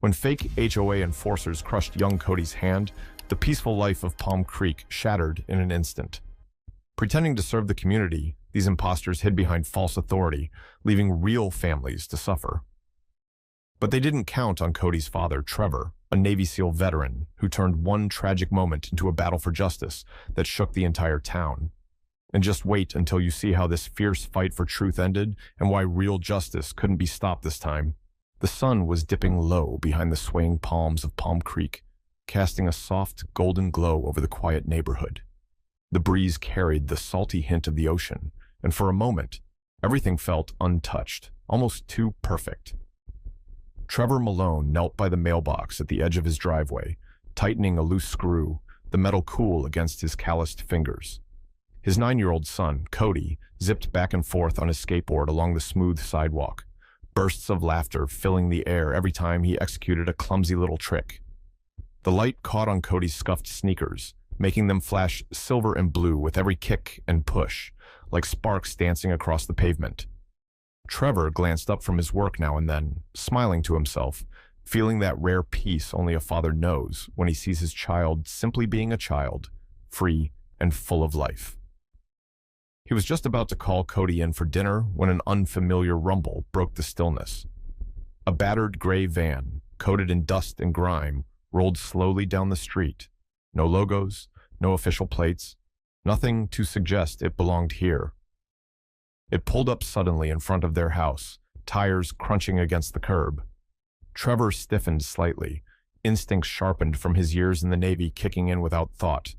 When fake HOA enforcers crushed young Cody's hand, the peaceful life of Palm Creek shattered in an instant. Pretending to serve the community, these imposters hid behind false authority, leaving real families to suffer. But they didn't count on Cody's father, Trevor, a Navy SEAL veteran who turned one tragic moment into a battle for justice that shook the entire town. And just wait until you see how this fierce fight for truth ended and why real justice couldn't be stopped this time. The sun was dipping low behind the swaying palms of Palm Creek, casting a soft golden glow over the quiet neighborhood. The breeze carried the salty hint of the ocean, and for a moment, everything felt untouched, almost too perfect. Trevor Malone knelt by the mailbox at the edge of his driveway, tightening a loose screw, the metal cool against his calloused fingers. His 9-year-old son, Cody, zipped back and forth on his skateboard along the smooth sidewalk, bursts of laughter filling the air every time he executed a clumsy little trick. The light caught on Cody's scuffed sneakers, making them flash silver and blue with every kick and push, like sparks dancing across the pavement. Trevor glanced up from his work now and then, smiling to himself, feeling that rare peace only a father knows when he sees his child simply being a child, free and full of life. He was just about to call Cody in for dinner when an unfamiliar rumble broke the stillness. A battered gray van, coated in dust and grime, rolled slowly down the street. No logos, no official plates, nothing to suggest it belonged here. It pulled up suddenly in front of their house, tires crunching against the curb. Trevor stiffened slightly, instincts sharpened from his years in the Navy kicking in without thought.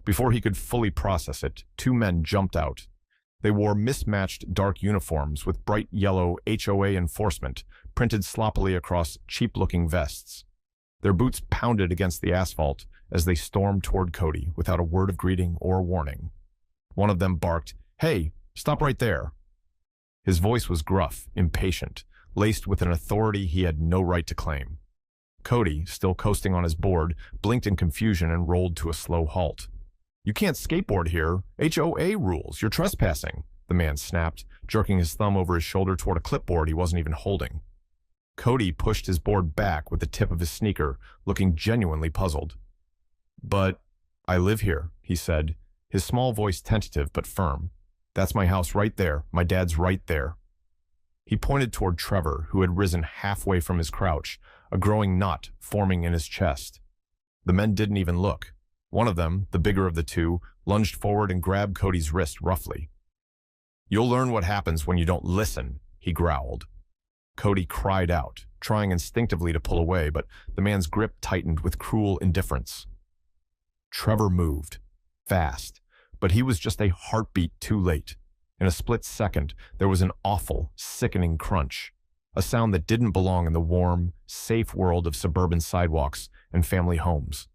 Before he could fully process it, 2 men jumped out. They wore mismatched dark uniforms with bright yellow HOA enforcement printed sloppily across cheap-looking vests. Their boots pounded against the asphalt as they stormed toward Cody without a word of greeting or warning. One of them barked, "Hey, stop right there." His voice was gruff, impatient, laced with an authority he had no right to claim. Cody, still coasting on his board, blinked in confusion and rolled to a slow halt. "You can't skateboard here. HOA rules. You're trespassing," the man snapped, jerking his thumb over his shoulder toward a clipboard he wasn't even holding. Cody pushed his board back with the tip of his sneaker, looking genuinely puzzled. "But I live here," he said, his small voice tentative but firm. "That's my house right there. My dad's right there." He pointed toward Trevor, who had risen halfway from his crouch, a growing knot forming in his chest. The men didn't even look. One of them, the bigger of the two, lunged forward and grabbed Cody's wrist roughly. "You'll learn what happens when you don't listen," he growled. Cody cried out, trying instinctively to pull away, but the man's grip tightened with cruel indifference. Trevor moved, fast, but he was just a heartbeat too late. In a split second, there was an awful, sickening crunch, a sound that didn't belong in the warm, safe world of suburban sidewalks and family homes.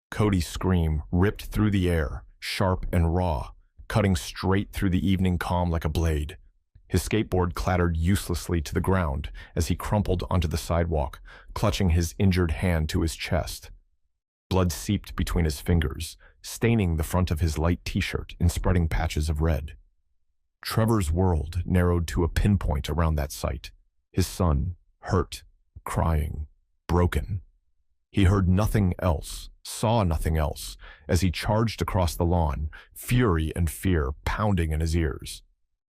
Cody's scream ripped through the air, sharp and raw, cutting straight through the evening calm like a blade. His skateboard clattered uselessly to the ground as he crumpled onto the sidewalk, clutching his injured hand to his chest. Blood seeped between his fingers, staining the front of his light t-shirt in spreading patches of red. Trevor's world narrowed to a pinpoint around that sight. His son, hurt, crying, broken. He heard nothing else, saw nothing else, as he charged across the lawn, fury and fear pounding in his ears.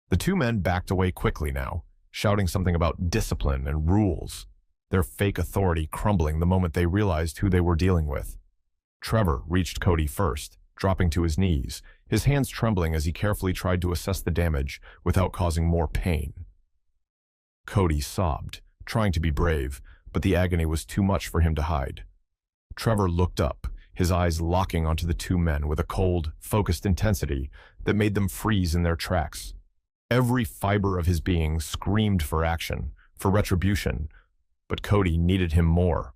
The 2 men backed away quickly now, shouting something about discipline and rules, their fake authority crumbling the moment they realized who they were dealing with. Trevor reached Cody first, dropping to his knees, his hands trembling as he carefully tried to assess the damage without causing more pain. Cody sobbed, trying to be brave, but the agony was too much for him to hide. Trevor looked up, his eyes locking onto the 2 men with a cold, focused intensity that made them freeze in their tracks. Every fiber of his being screamed for action, for retribution, but Cody needed him more.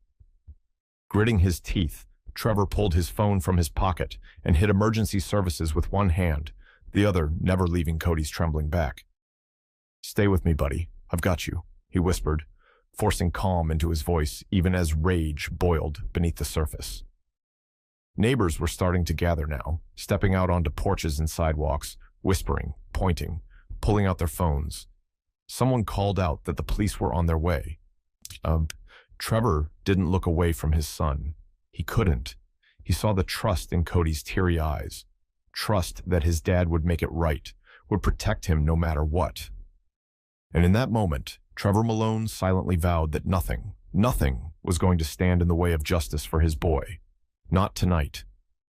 Gritting his teeth, Trevor pulled his phone from his pocket and hit emergency services with one hand, the other never leaving Cody's trembling back. "Stay with me, buddy. I've got you," he whispered, forcing calm into his voice even as rage boiled beneath the surface. Neighbors were starting to gather now, stepping out onto porches and sidewalks, whispering, pointing, pulling out their phones. Someone called out that the police were on their way. Trevor didn't look away from his son. He couldn't. He saw the trust in Cody's teary eyes. Trust that his dad would make it right, would protect him no matter what. And in that moment, Trevor Malone silently vowed that nothing was going to stand in the way of justice for his boy. Not tonight.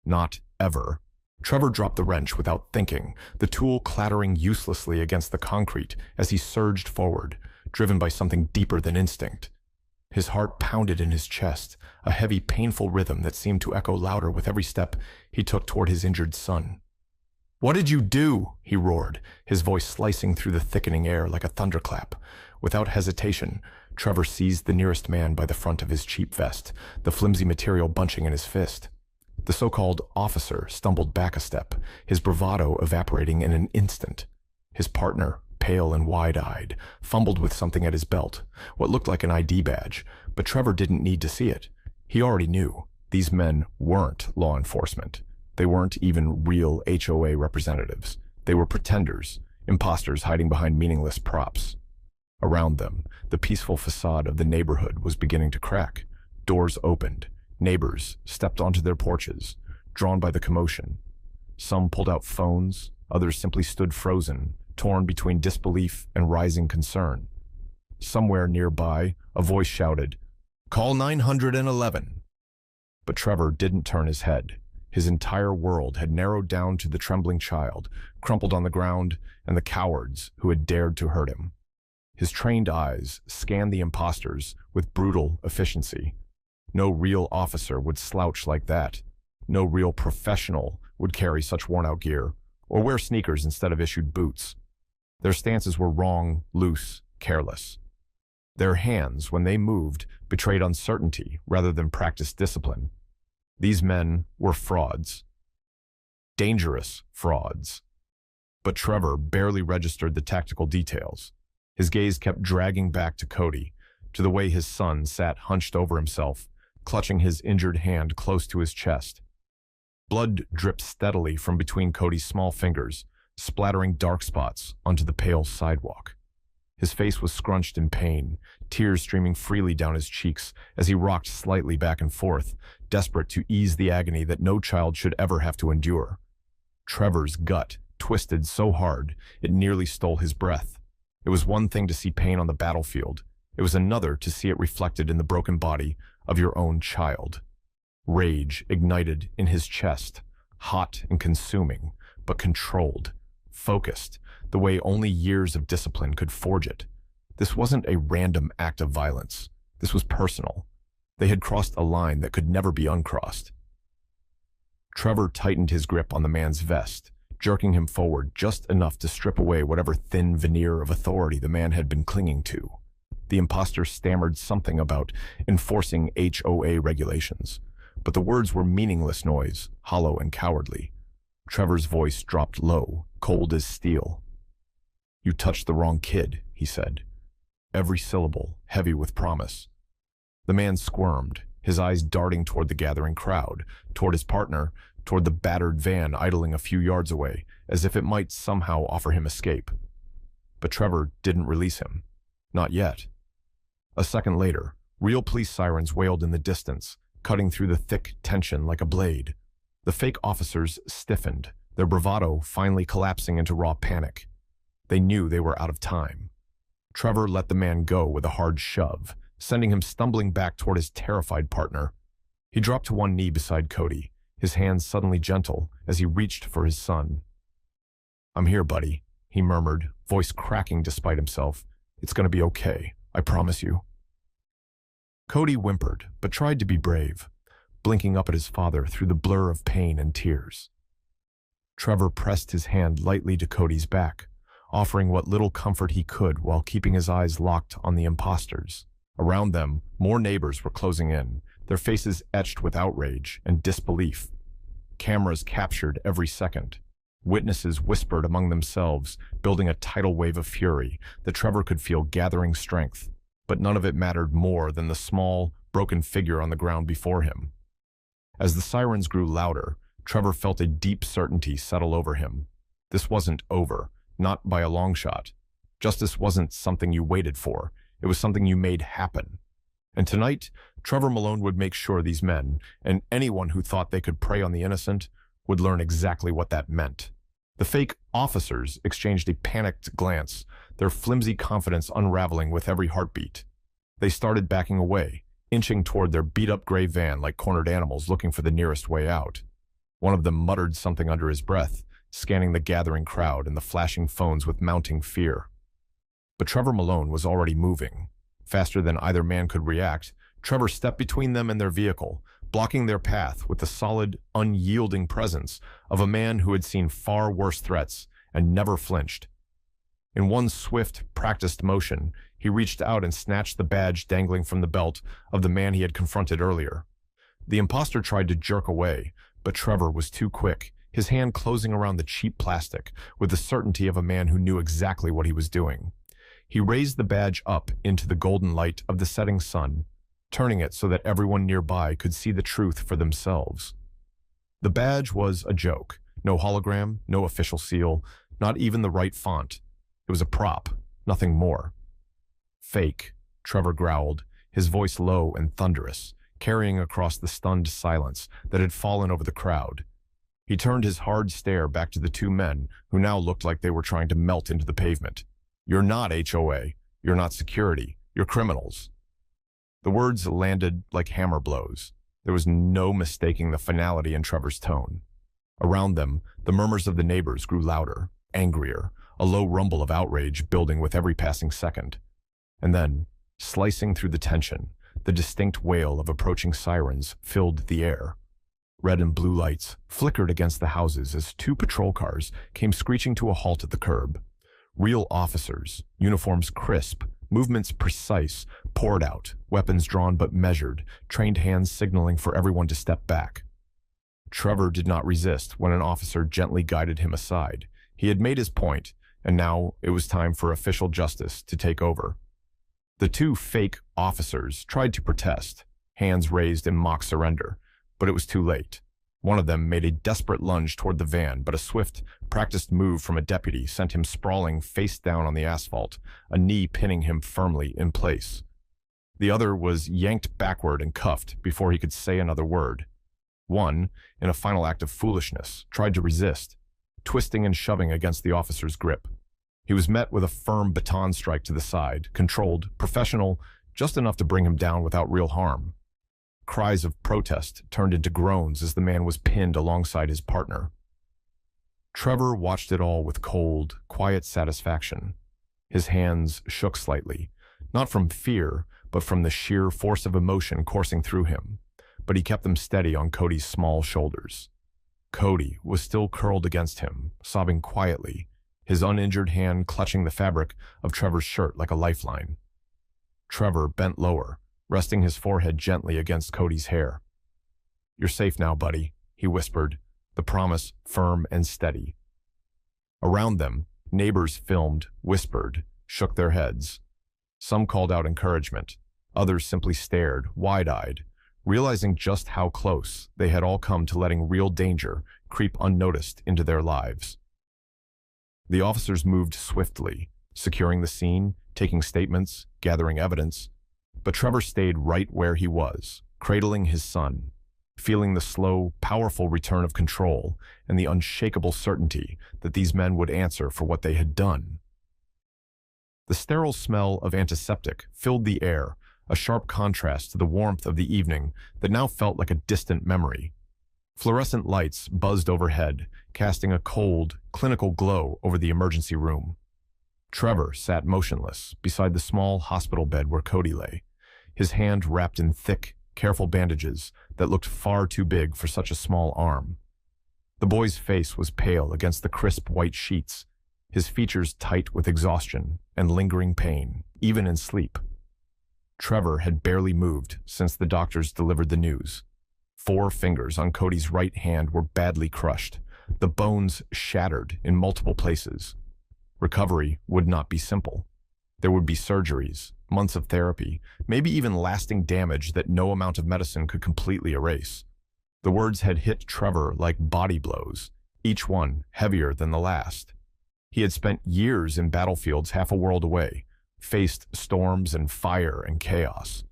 Not ever. Trevor dropped the wrench without thinking, the tool clattering uselessly against the concrete as he surged forward, driven by something deeper than instinct. His heart pounded in his chest, a heavy, painful rhythm that seemed to echo louder with every step he took toward his injured son. "What did you do?" he roared, his voice slicing through the thickening air like a thunderclap. Without hesitation, Trevor seized the nearest man by the front of his cheap vest, the flimsy material bunching in his fist. The so-called officer stumbled back a step, his bravado evaporating in an instant. His partner, pale and wide-eyed, fumbled with something at his belt, what looked like an ID badge, but Trevor didn't need to see it. He already knew. These men weren't law enforcement. They weren't even real HOA representatives. They were pretenders, imposters hiding behind meaningless props. Around them, the peaceful facade of the neighborhood was beginning to crack. Doors opened. Neighbors stepped onto their porches, drawn by the commotion. Some pulled out phones, others simply stood frozen, torn between disbelief and rising concern. Somewhere nearby, a voice shouted, "Call 911." But Trevor didn't turn his head. His entire world had narrowed down to the trembling child, crumpled on the ground, and the cowards who had dared to hurt him. His trained eyes scanned the imposters with brutal efficiency. No real officer would slouch like that. No real professional would carry such worn-out gear, or wear sneakers instead of issued boots. Their stances were wrong, loose, careless. Their hands, when they moved, betrayed uncertainty rather than practiced discipline. These men were frauds. Dangerous frauds. But Trevor barely registered the tactical details. His gaze kept dragging back to Cody, to the way his son sat hunched over himself, clutching his injured hand close to his chest. Blood dripped steadily from between Cody's small fingers, splattering dark spots onto the pale sidewalk. His face was scrunched in pain, tears streaming freely down his cheeks as he rocked slightly back and forth, desperate to ease the agony that no child should ever have to endure. Trevor's gut twisted so hard it nearly stole his breath. It was one thing to see pain on the battlefield. It was another to see it reflected in the broken body of your own child. Rage ignited in his chest, hot and consuming, but controlled, focused, the way only years of discipline could forge it. This wasn't a random act of violence. This was personal. They had crossed a line that could never be uncrossed. Trevor tightened his grip on the man's vest, jerking him forward just enough to strip away whatever thin veneer of authority the man had been clinging to. The imposter stammered something about enforcing HOA regulations, but the words were meaningless noise, hollow and cowardly. Trevor's voice dropped low, cold as steel. "You touched the wrong kid," he said, every syllable heavy with promise. The man squirmed, his eyes darting toward the gathering crowd, toward his partner, toward the battered van idling a few yards away, as if it might somehow offer him escape. But Trevor didn't release him. Not yet. A second later, real police sirens wailed in the distance, cutting through the thick tension like a blade. The fake officers stiffened, their bravado finally collapsing into raw panic. They knew they were out of time. Trevor let the man go with a hard shove, sending him stumbling back toward his terrified partner. He dropped to one knee beside Cody, his hands suddenly gentle as he reached for his son. "I'm here, buddy," he murmured, voice cracking despite himself. "It's gonna be okay, I promise you." Cody whimpered, but tried to be brave, blinking up at his father through the blur of pain and tears. Trevor pressed his hand lightly to Cody's back, offering what little comfort he could while keeping his eyes locked on the imposters. Around them, more neighbors were closing in, their faces etched with outrage and disbelief. Cameras captured every second. Witnesses whispered among themselves, building a tidal wave of fury that Trevor could feel gathering strength, but none of it mattered more than the small, broken figure on the ground before him. As the sirens grew louder, Trevor felt a deep certainty settle over him. This wasn't over, not by a long shot. Justice wasn't something you waited for. It was something you made happen. And tonight, Trevor Malone would make sure these men, and anyone who thought they could prey on the innocent, would learn exactly what that meant. The fake officers exchanged a panicked glance, their flimsy confidence unraveling with every heartbeat. They started backing away, inching toward their beat-up gray van like cornered animals looking for the nearest way out. One of them muttered something under his breath, scanning the gathering crowd and the flashing phones with mounting fear. But Trevor Malone was already moving. Faster than either man could react, Trevor stepped between them and their vehicle, blocking their path with the solid, unyielding presence of a man who had seen far worse threats and never flinched. In one swift, practiced motion, he reached out and snatched the badge dangling from the belt of the man he had confronted earlier. The imposter tried to jerk away, but Trevor was too quick, his hand closing around the cheap plastic with the certainty of a man who knew exactly what he was doing. He raised the badge up into the golden light of the setting sun, turning it so that everyone nearby could see the truth for themselves. The badge was a joke. No hologram, no official seal, not even the right font. It was a prop, nothing more. Fake, Trevor growled, his voice low and thunderous, carrying across the stunned silence that had fallen over the crowd. He turned his hard stare back to the two men who now looked like they were trying to melt into the pavement. "You're not HOA. You're not security. You're criminals." The words landed like hammer blows. There was no mistaking the finality in Trevor's tone. Around them, the murmurs of the neighbors grew louder, angrier, a low rumble of outrage building with every passing second. And then, slicing through the tension, the distinct wail of approaching sirens filled the air. Red and blue lights flickered against the houses as two patrol cars came screeching to a halt at the curb. Real officers, uniforms crisp, movements precise, poured out, weapons drawn but measured, trained hands signaling for everyone to step back. Trevor did not resist when an officer gently guided him aside. He had made his point, and now it was time for official justice to take over. The two fake officers tried to protest, hands raised in mock surrender, but it was too late. One of them made a desperate lunge toward the van, but a swift, practiced move from a deputy sent him sprawling face down on the asphalt, a knee pinning him firmly in place. The other was yanked backward and cuffed before he could say another word. One, in a final act of foolishness, tried to resist, twisting and shoving against the officer's grip. He was met with a firm baton strike to the side, controlled, professional, just enough to bring him down without real harm. Cries of protest turned into groans as the man was pinned alongside his partner. Trevor watched it all with cold, quiet satisfaction. His hands shook slightly, not from fear, but from the sheer force of emotion coursing through him, but he kept them steady on Cody's small shoulders. Cody was still curled against him, sobbing quietly, his uninjured hand clutching the fabric of Trevor's shirt like a lifeline. Trevor bent lower, resting his forehead gently against Cody's hair. "You're safe now, buddy," he whispered, the promise firm and steady. Around them, neighbors filmed, whispered, shook their heads. Some called out encouragement. Others simply stared, wide-eyed, realizing just how close they had all come to letting real danger creep unnoticed into their lives. The officers moved swiftly, securing the scene, taking statements, gathering evidence. But Trevor stayed right where he was, cradling his son, feeling the slow, powerful return of control and the unshakable certainty that these men would answer for what they had done. The sterile smell of antiseptic filled the air, a sharp contrast to the warmth of the evening that now felt like a distant memory. Fluorescent lights buzzed overhead, casting a cold, clinical glow over the emergency room. Trevor sat motionless beside the small hospital bed where Cody lay, his hand wrapped in thick, careful bandages that looked far too big for such a small arm. The boy's face was pale against the crisp white sheets, his features tight with exhaustion and lingering pain, even in sleep. Trevor had barely moved since the doctors delivered the news. 4 fingers on Cody's right hand were badly crushed, the bones shattered in multiple places. Recovery would not be simple. There would be surgeries, months of therapy, maybe even lasting damage that no amount of medicine could completely erase. The words had hit Trevor like body blows, each one heavier than the last. He had spent years in battlefields half a world away, faced storms and fire and chaos.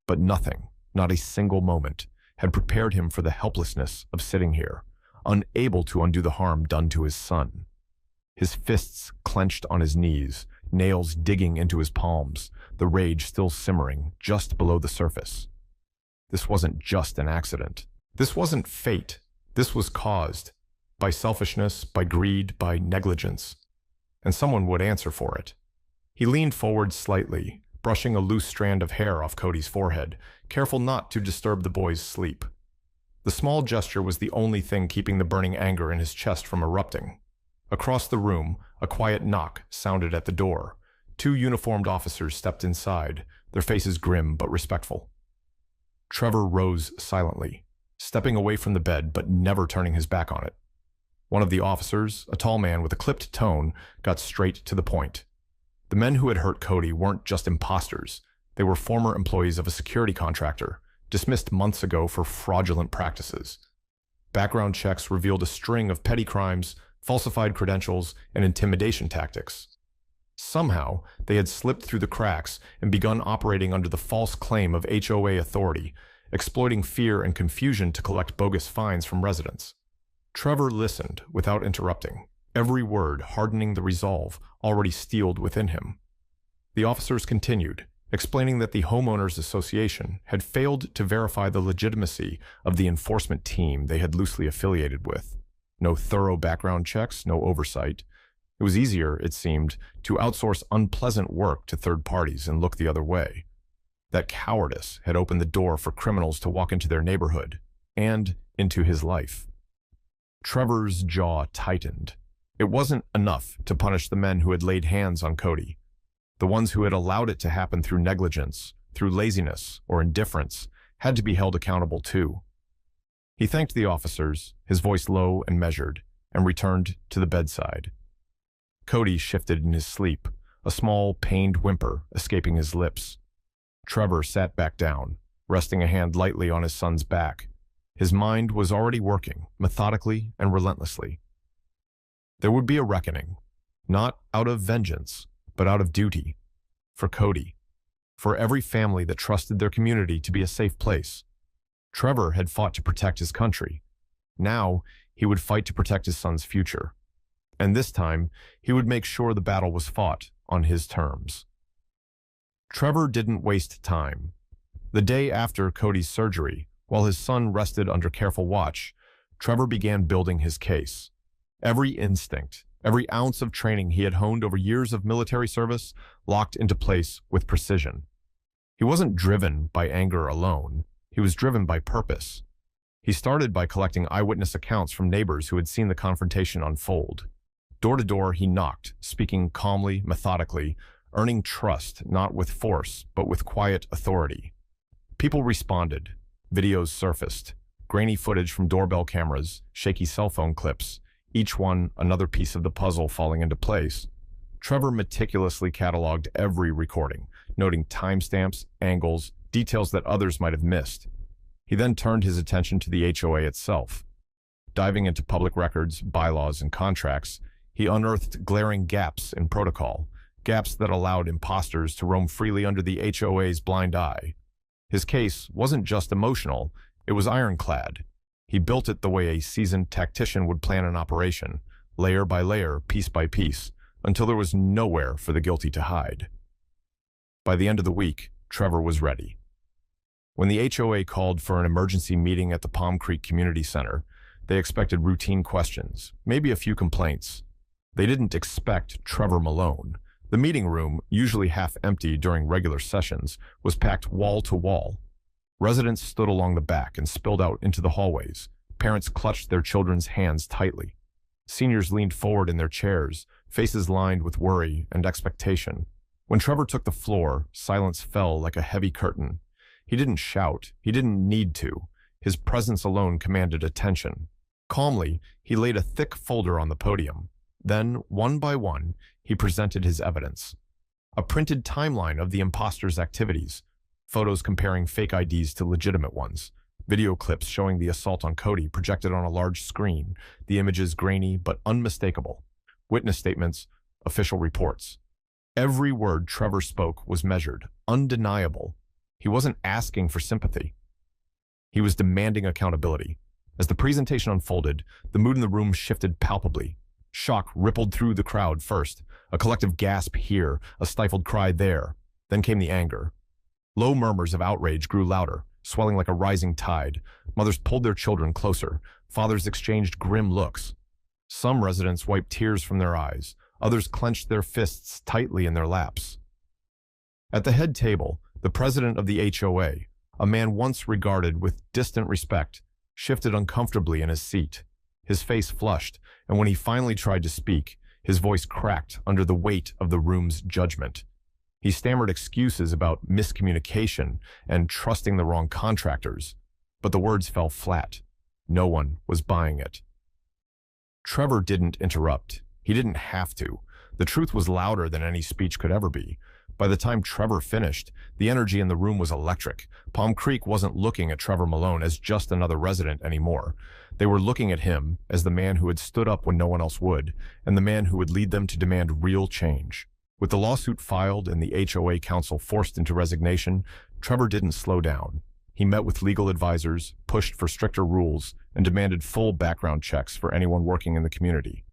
But nothing, not a single moment, had prepared him for the helplessness of sitting here, unable to undo the harm done to his son. His fists clenched on his knees, nails digging into his palms, the rage still simmering just below the surface. This wasn't just an accident. This wasn't fate. This was caused by selfishness, by greed, by negligence. And someone would answer for it. He leaned forward slightly, brushing a loose strand of hair off Cody's forehead, careful not to disturb the boy's sleep. The small gesture was the only thing keeping the burning anger in his chest from erupting. Across the room, a quiet knock sounded at the door. 2 uniformed officers stepped inside, their faces grim but respectful. Trevor rose silently, stepping away from the bed but never turning his back on it. One of the officers, a tall man with a clipped tone, got straight to the point. The men who had hurt Cody weren't just imposters. They were former employees of a security contractor, dismissed months ago for fraudulent practices. Background checks revealed a string of petty crimes, falsified credentials, and intimidation tactics. Somehow, they had slipped through the cracks and begun operating under the false claim of HOA authority, exploiting fear and confusion to collect bogus fines from residents. Trevor listened without interrupting, every word hardening the resolve already steeled within him. The officers continued, explaining that the Homeowners Association had failed to verify the legitimacy of the enforcement team they had loosely affiliated with. No thorough background checks, no oversight. It was easier, it seemed, to outsource unpleasant work to third parties and look the other way. That cowardice had opened the door for criminals to walk into their neighborhood and into his life. Trevor's jaw tightened. It wasn't enough to punish the men who had laid hands on Cody. The ones who had allowed it to happen through negligence, through laziness, or indifference had to be held accountable too. He thanked the officers, his voice low and measured, and returned to the bedside. Cody shifted in his sleep, a small, pained whimper escaping his lips. Trevor sat back down, resting a hand lightly on his son's back. His mind was already working, methodically and relentlessly. There would be a reckoning, not out of vengeance, but out of duty, for Cody, for every family that trusted their community to be a safe place. Trevor had fought to protect his country. Now, he would fight to protect his son's future. And this time, he would make sure the battle was fought on his terms. Trevor didn't waste time. The day after Cody's surgery, while his son rested under careful watch, Trevor began building his case. Every instinct, every ounce of training he had honed over years of military service locked into place with precision. He wasn't driven by anger alone. He was driven by purpose. He started by collecting eyewitness accounts from neighbors who had seen the confrontation unfold. Door to door, he knocked, speaking calmly, methodically, earning trust not with force, but with quiet authority. People responded. Videos surfaced. Grainy footage from doorbell cameras, shaky cell phone clips, each one another piece of the puzzle falling into place. Trevor meticulously cataloged every recording, noting timestamps, angles, details that others might have missed. He then turned his attention to the HOA itself. Diving into public records, bylaws, and contracts, he unearthed glaring gaps in protocol, gaps that allowed imposters to roam freely under the HOA's blind eye. His case wasn't just emotional, it was ironclad. He built it the way a seasoned tactician would plan an operation, layer by layer, piece by piece, until there was nowhere for the guilty to hide. By the end of the week, Trevor was ready. When the HOA called for an emergency meeting at the Palm Creek Community Center, they expected routine questions, maybe a few complaints. They didn't expect Trevor Malone. The meeting room, usually half empty during regular sessions, was packed wall to wall. Residents stood along the back and spilled out into the hallways. Parents clutched their children's hands tightly. Seniors leaned forward in their chairs, faces lined with worry and expectation. When Trevor took the floor, silence fell like a heavy curtain. He didn't shout. He didn't need to. His presence alone commanded attention. Calmly, he laid a thick folder on the podium. Then, one by one, he presented his evidence. A printed timeline of the imposter's activities, photos comparing fake IDs to legitimate ones, video clips showing the assault on Cody projected on a large screen, the images grainy but unmistakable, witness statements, official reports. Every word Trevor spoke was measured, undeniable. He wasn't asking for sympathy. He was demanding accountability. As the presentation unfolded, the mood in the room shifted palpably. Shock rippled through the crowd first, a collective gasp here, a stifled cry there. Then came the anger. Low murmurs of outrage grew louder, swelling like a rising tide. Mothers pulled their children closer. Fathers exchanged grim looks. Some residents wiped tears from their eyes. Others clenched their fists tightly in their laps. At the head table, the president of the HOA, a man once regarded with distant respect, shifted uncomfortably in his seat. His face flushed, and when he finally tried to speak, his voice cracked under the weight of the room's judgment. He stammered excuses about miscommunication and trusting the wrong contractors, but the words fell flat. No one was buying it. Trevor didn't interrupt. He didn't have to. The truth was louder than any speech could ever be. By the time Trevor finished, the energy in the room was electric. Palm Creek wasn't looking at Trevor Malone as just another resident anymore. They were looking at him as the man who had stood up when no one else would, and the man who would lead them to demand real change. With the lawsuit filed and the HOA council forced into resignation, Trevor didn't slow down. He met with legal advisors, pushed for stricter rules, and demanded full background checks for anyone working in the community.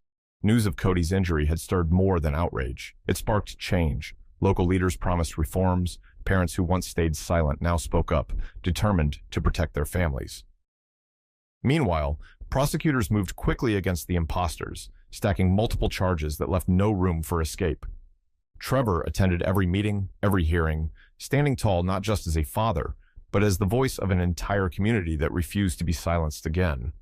News of Cody's injury had stirred more than outrage. It sparked change. Local leaders promised reforms. Parents who once stayed silent now spoke up, determined to protect their families. Meanwhile, prosecutors moved quickly against the imposters, stacking multiple charges that left no room for escape. Trevor attended every meeting, every hearing, standing tall not just as a father, but as the voice of an entire community that refused to be silenced again.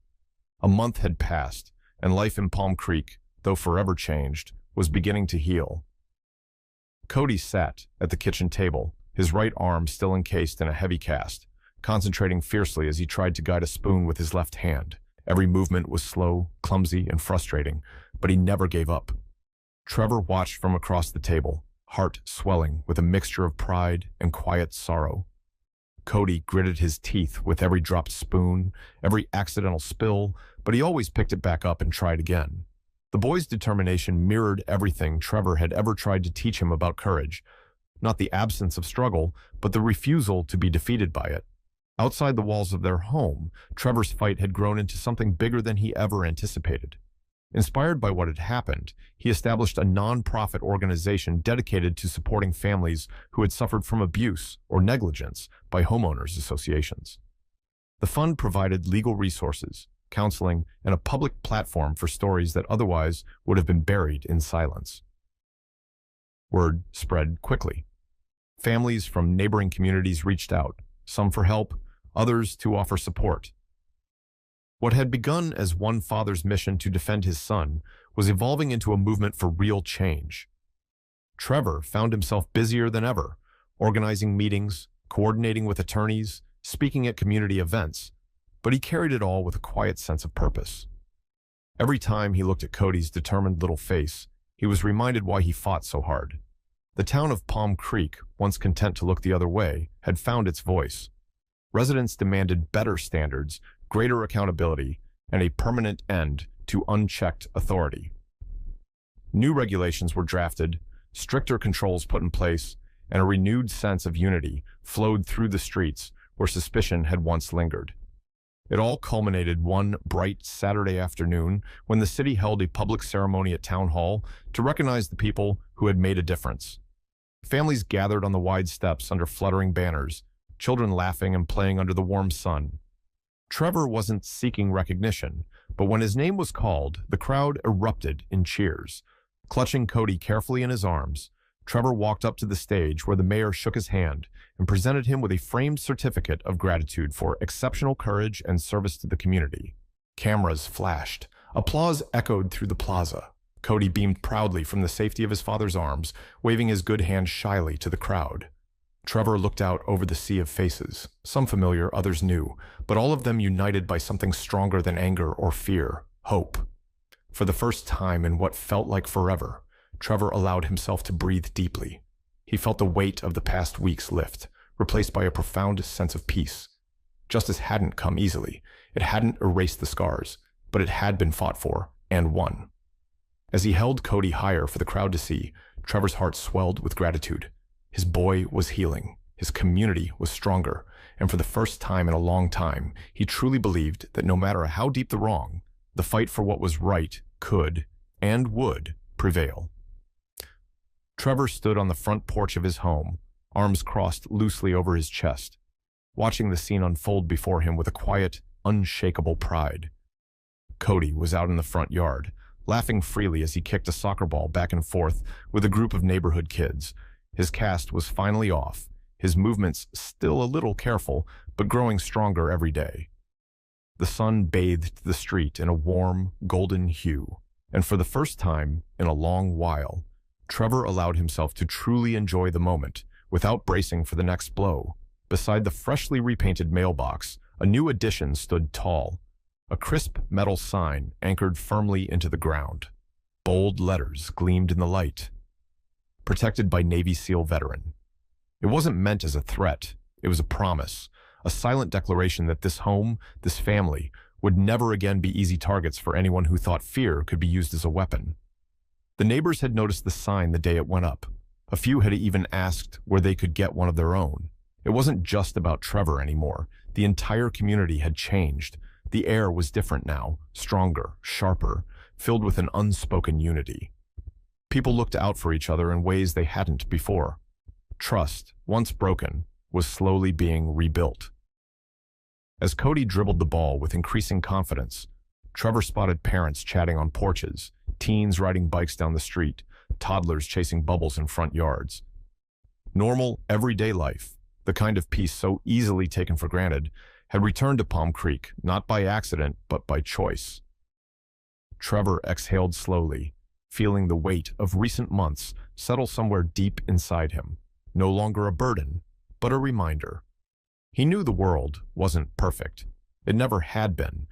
A month had passed, and life in Palm Creek, though forever changed, was beginning to heal. Cody sat at the kitchen table, his right arm still encased in a heavy cast, concentrating fiercely as he tried to guide a spoon with his left hand. Every movement was slow, clumsy, and frustrating, but he never gave up. Trevor watched from across the table, heart swelling with a mixture of pride and quiet sorrow. Cody gritted his teeth with every dropped spoon, every accidental spill, but he always picked it back up and tried again. The boy's determination mirrored everything Trevor had ever tried to teach him about courage. Not the absence of struggle, but the refusal to be defeated by it. Outside the walls of their home, Trevor's fight had grown into something bigger than he ever anticipated. Inspired by what had happened, he established a non-profit organization dedicated to supporting families who had suffered from abuse or negligence by homeowners associations. The fund provided legal resources, counseling, and a public platform for stories that otherwise would have been buried in silence. Word spread quickly. Families from neighboring communities reached out, some for help, others to offer support. What had begun as one father's mission to defend his son was evolving into a movement for real change. Trevor found himself busier than ever, organizing meetings, coordinating with attorneys, speaking at community events, but he carried it all with a quiet sense of purpose. Every time he looked at Cody's determined little face, he was reminded why he fought so hard. The town of Palm Creek, once content to look the other way, had found its voice. Residents demanded better standards, greater accountability, and a permanent end to unchecked authority. New regulations were drafted, stricter controls put in place, and a renewed sense of unity flowed through the streets where suspicion had once lingered. It all culminated one bright Saturday afternoon when the city held a public ceremony at Town Hall to recognize the people who had made a difference. Families gathered on the wide steps under fluttering banners, children laughing and playing under the warm sun. Trevor wasn't seeking recognition, but when his name was called, the crowd erupted in cheers. Clutching Cody carefully in his arms, Trevor walked up to the stage where the mayor shook his hand and presented him with a framed certificate of gratitude for exceptional courage and service to the community. Cameras flashed. Applause echoed through the plaza. Cody beamed proudly from the safety of his father's arms, waving his good hand shyly to the crowd. Trevor looked out over the sea of faces, some familiar, others new, but all of them united by something stronger than anger or fear, hope. For the first time in what felt like forever, Trevor allowed himself to breathe deeply. He felt the weight of the past weeks lift, replaced by a profound sense of peace. Justice hadn't come easily. It hadn't erased the scars, but it had been fought for and won. As he held Cody higher for the crowd to see, Trevor's heart swelled with gratitude. His boy was healing. His community was stronger, and for the first time in a long time, he truly believed that no matter how deep the wrong, the fight for what was right could and would prevail. Trevor stood on the front porch of his home, arms crossed loosely over his chest, watching the scene unfold before him with a quiet, unshakable pride. Cody was out in the front yard, laughing freely as he kicked a soccer ball back and forth with a group of neighborhood kids. His cast was finally off, his movements still a little careful, but growing stronger every day. The sun bathed the street in a warm, golden hue, and for the first time in a long while, Trevor allowed himself to truly enjoy the moment without bracing for the next blow. Beside the freshly repainted mailbox, a new addition stood tall, a crisp metal sign anchored firmly into the ground. Bold letters gleamed in the light. Protected by Navy SEAL veteran. It wasn't meant as a threat, it was a promise, a silent declaration that this home, this family, would never again be easy targets for anyone who thought fear could be used as a weapon. The neighbors had noticed the sign the day it went up. A few had even asked where they could get one of their own. It wasn't just about Trevor anymore. The entire community had changed. The air was different now, stronger, sharper, filled with an unspoken unity. People looked out for each other in ways they hadn't before. Trust, once broken, was slowly being rebuilt. As Cody dribbled the ball with increasing confidence, Trevor spotted parents chatting on porches, teens riding bikes down the street, toddlers chasing bubbles in front yards. Normal, everyday life, the kind of peace so easily taken for granted, had returned to Palm Creek, not by accident, but by choice. Trevor exhaled slowly, feeling the weight of recent months settle somewhere deep inside him, no longer a burden, but a reminder. He knew the world wasn't perfect. It never had been.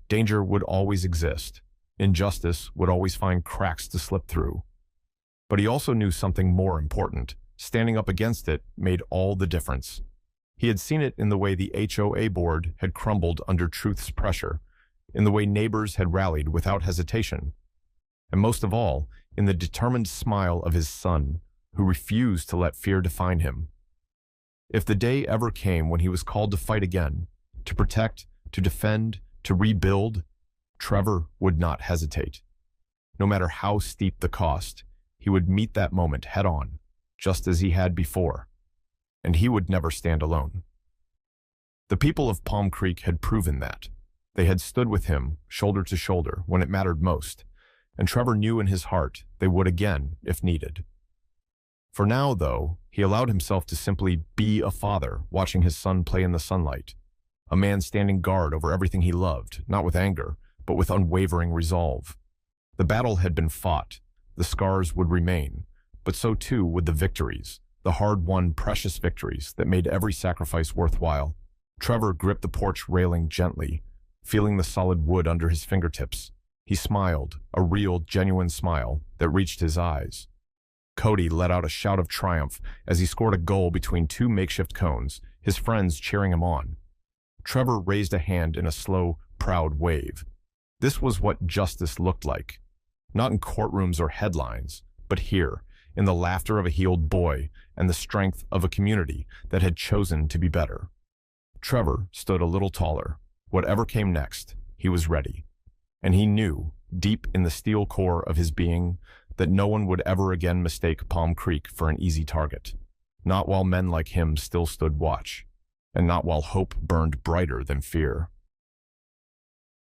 Danger would always exist. Injustice would always find cracks to slip through. But he also knew something more important. Standing up against it made all the difference. He had seen it in the way the HOA board had crumbled under truth's pressure, in the way neighbors had rallied without hesitation, and most of all, in the determined smile of his son, who refused to let fear define him. If the day ever came when he was called to fight again, to protect, to defend, to rebuild, Trevor would not hesitate. No matter how steep the cost, he would meet that moment head-on, just as he had before. And he would never stand alone. The people of Palm Creek had proven that. They had stood with him, shoulder to shoulder, when it mattered most, and Trevor knew in his heart they would again, if needed. For now, though, he allowed himself to simply be a father watching his son play in the sunlight, a man standing guard over everything he loved, not with anger, but with unwavering resolve. The battle had been fought, the scars would remain, but so too would the victories, the hard-won, precious victories that made every sacrifice worthwhile. Trevor gripped the porch railing gently, feeling the solid wood under his fingertips. He smiled, a real, genuine smile that reached his eyes. Cody let out a shout of triumph as he scored a goal between two makeshift cones, his friends cheering him on. Trevor raised a hand in a slow, proud wave. This was what justice looked like. Not in courtrooms or headlines, but here, in the laughter of a healed boy and the strength of a community that had chosen to be better. Trevor stood a little taller. Whatever came next, he was ready. And he knew, deep in the steel core of his being, that no one would ever again mistake Palm Creek for an easy target. Not while men like him still stood watch, and not while hope burned brighter than fear.